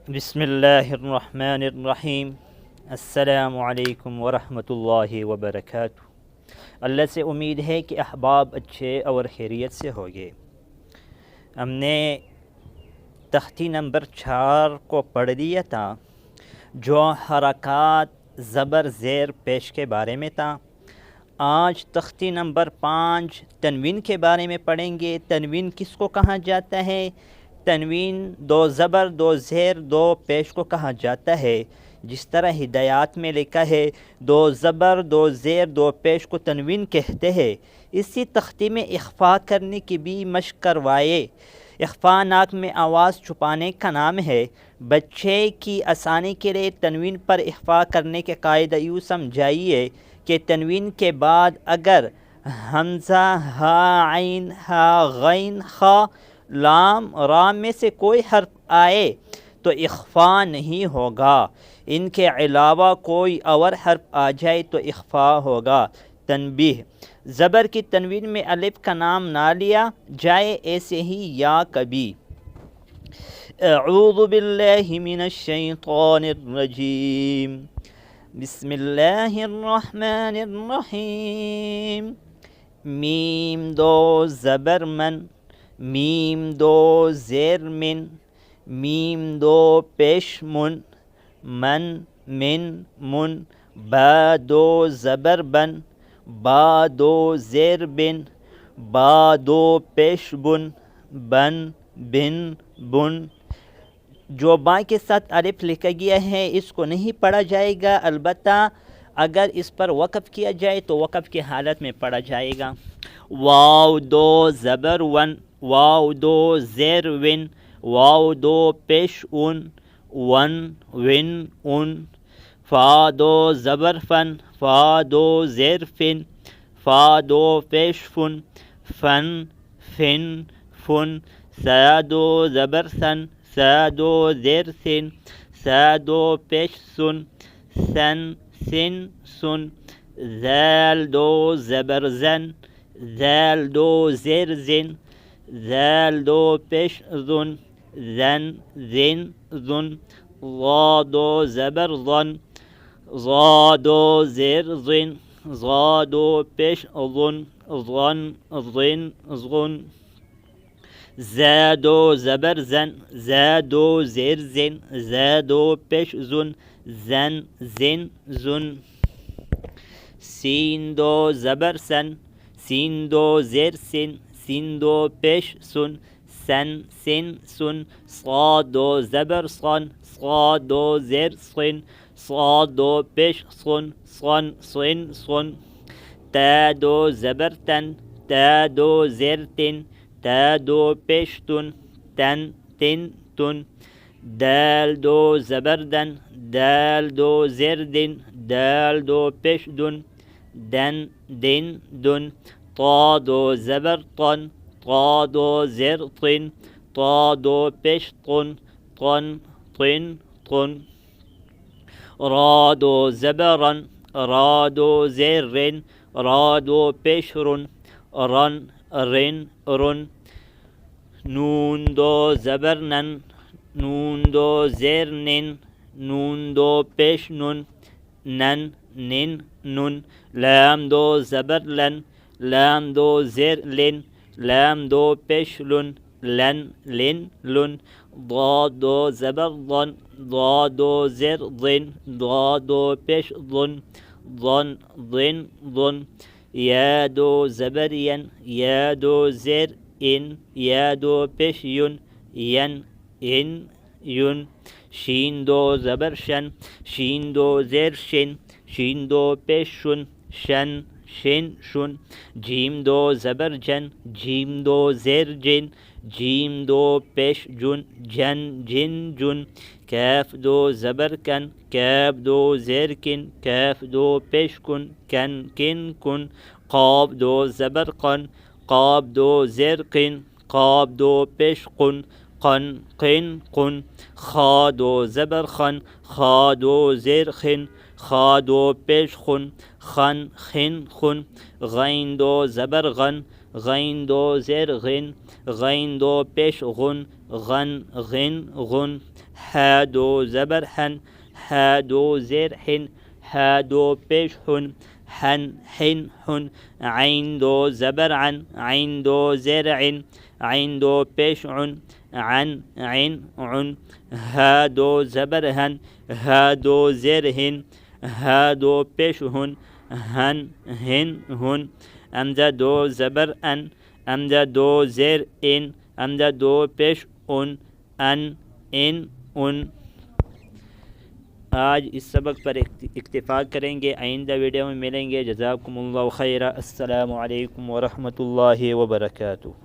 बिस्मिल्लाहिर्रहमानिर्रहीम। अस्सलामु अलैकुम वरहमतुल्लाहि वबरकातुहू। अल्लाह से उम्मीद है कि अहबाब अच्छे और खैरियत से होंगे। हमने तख्ती नंबर 4 को पढ़ लिया था, जो हरकात ज़बर ज़ेर पेश के बारे में था। आज तख्ती नंबर 5 तनवीन के बारे में पढ़ेंगे। तनवीन किसको कहा जाता है? तनवीन दो ज़बर दो ज़ेर दो पेश को कहा जाता है। जिस तरह हिदायत में लिखा है, दो ज़बर दो ज़ेर दो पेश को तनवीन कहते हैं। इसी तख्ती में इख्फ़ा करने की भी मशक़ करवाए। इख्फ़ा नाक में आवाज़ छुपाने का नाम है। बच्चे की आसानी के लिए तनवीन पर इख्फ़ा करने के कायदा यूँ समझाइए कि तनवीन के बाद अगर हमज़ा हा आइन हा गैन खा लाम रा में से कोई हर्फ आए तो इख्फ़ा नहीं होगा। इनके अलावा कोई और हर्फ आ जाए तो इख्फ़ा होगा। तनबीह, ज़बर की तनवीन में अलिफ का नाम ना लिया जाए, ऐसे ही या कभी। अऊज़ु बिल्लाहि मिनश शैतानिर रजीम। बिस्मिल्लाहिर्रहमानिर्रहीम। मीम दो ज़बर मन, मीम दो ज़ेर मिन, मीम दो पेश मुन, मन मिन मुन। बा दो ज़बर बन, बा दो ज़ेर बिन, बा दो पेश बुन, बन बिन बुन। जो बा के साथ अलिफ लिखा गया है इसको नहीं पढ़ा जाएगा, अलबत्ता अगर इस पर वक़फ़ किया जाए तो वक़फ़ की हालत में पढ़ा जाएगा। वाव दो ज़बर वन, वाव दो ज़ेर विन, वाव दो पेश उन, वन विन उन। फ़ा दो ज़बर फ़न, फ़ा दो ज़ेर फ़िन, फ़ा दो पेश फ़ुन, फ़न फ़िन फ़ुन। सा दो ज़बर सन, सा दो ज़ेर सिन, सा दो पेश सुन, सन सिन सुन। ज़ैल दो ज़बर ज़न, ज़ैल दो ज़ेर ज़िन, ज़ैल दो पेश ज़ुन, ज़न ज़िन ज़ुन। ज़ा दो ज़बर ज़न, ज़ा दो ज़ेर ज़िन, ज़ा दो पेश ज़ुन, ज़न ज़िन ज़ुन। ज़ै दो ज़बर ज़न, ज़ै दो ज़ेर ज़िन, ज़ै दो पेश ज़ुन, ज़न ज़िन ज़ुन। सीन दो ज़बर सन, सीन दो ज़ेर सिन, सीन दो पेश सुन, सन सिन सुन। साद दो ज़बर सन, साद दो ज़ेर सिन, साद दो पेश सुन, सन सिन सुन। ता दो ज़बर तन, ता दो ज़ेर तिन, ता दो पेश तुन, तन तिन तुन। दाल दो ज़बर दन, दाल दो ज़ेर दिन, दाल दो पेश दुन, दन दिन दुन। ता दो ज़बर तन, ता दो ज़ेर तिन, ता दो पेश तुन, तन तिन तुन। रा दो ज़बरन, रा दो ज़ेर रिन, रा दो पेश रुन, रन रिन रुन। नून दो ज़बर नन, नून दो ज़ेर निन, नून दो पेश नुन, नन निन नुन। लाम दो ज़बर लन, लाम दो ज़ेर लिन, लाम दो पेश लुन, लन लिन लुन। ضاد दो ज़बर ज़न, ضा दो ज़ेर ज़िन, ضा दो पेश ज़ुन, ज़न ज़िन ज़ुन। या दो ज़बर यन, या दो ज़ेर इन, या दो पेश युन, यन इन युन। शीन दो ज़बर शन, शीन दो ज़ेर शिन, शीन दो पेश शुन, शन शिन शुन। जीम दो ज़बर जन, जीम दो ज़ेर जिन, जीम दो पेश जुन, जन जिन जुन। कैफ दो ज़बर कन, कैफ दो ज़ेर किन, कैफ दो पेश कुन, कन किन कुन। क़ाब दो ज़बर कन, क़ाब दो ज़ेर किन, क़ाब दो पेश कुन, कन किन कुन। खा दो ज़बर खन, खा दो ज़ेर खिन, खा दो पेश खुन, खन खिन खुन। गैन दो ज़बर गन, गैन दो ज़ेर गिन, गैन दो पेश गुन, غن غن غن हा दो ज़बर हन हा दो ज़ेर हिन हा दो पेश हुन हन हिन हुन आइन दो ज़बर अन आइन दो ज़ेर इन आइन दो पेश उन अन आइन उन हा दो ज़बर हन हा दो ज़ेर हिन हा दो पेश हुन हन हिन हुन हमज़ा दो ज़बर अन हमज़ा दो ज़ेर इन हमज़ा दो पेश उन अन इन उन। आज इस सबक पर इक्तिफ़ा करेंगे। आइंदा वीडियो में मिलेंगे। जज़ाकुमुल्लाहु खैरा। अस्सलामु अलैकुम व रहमतुल्लाहि व बरकातुहू।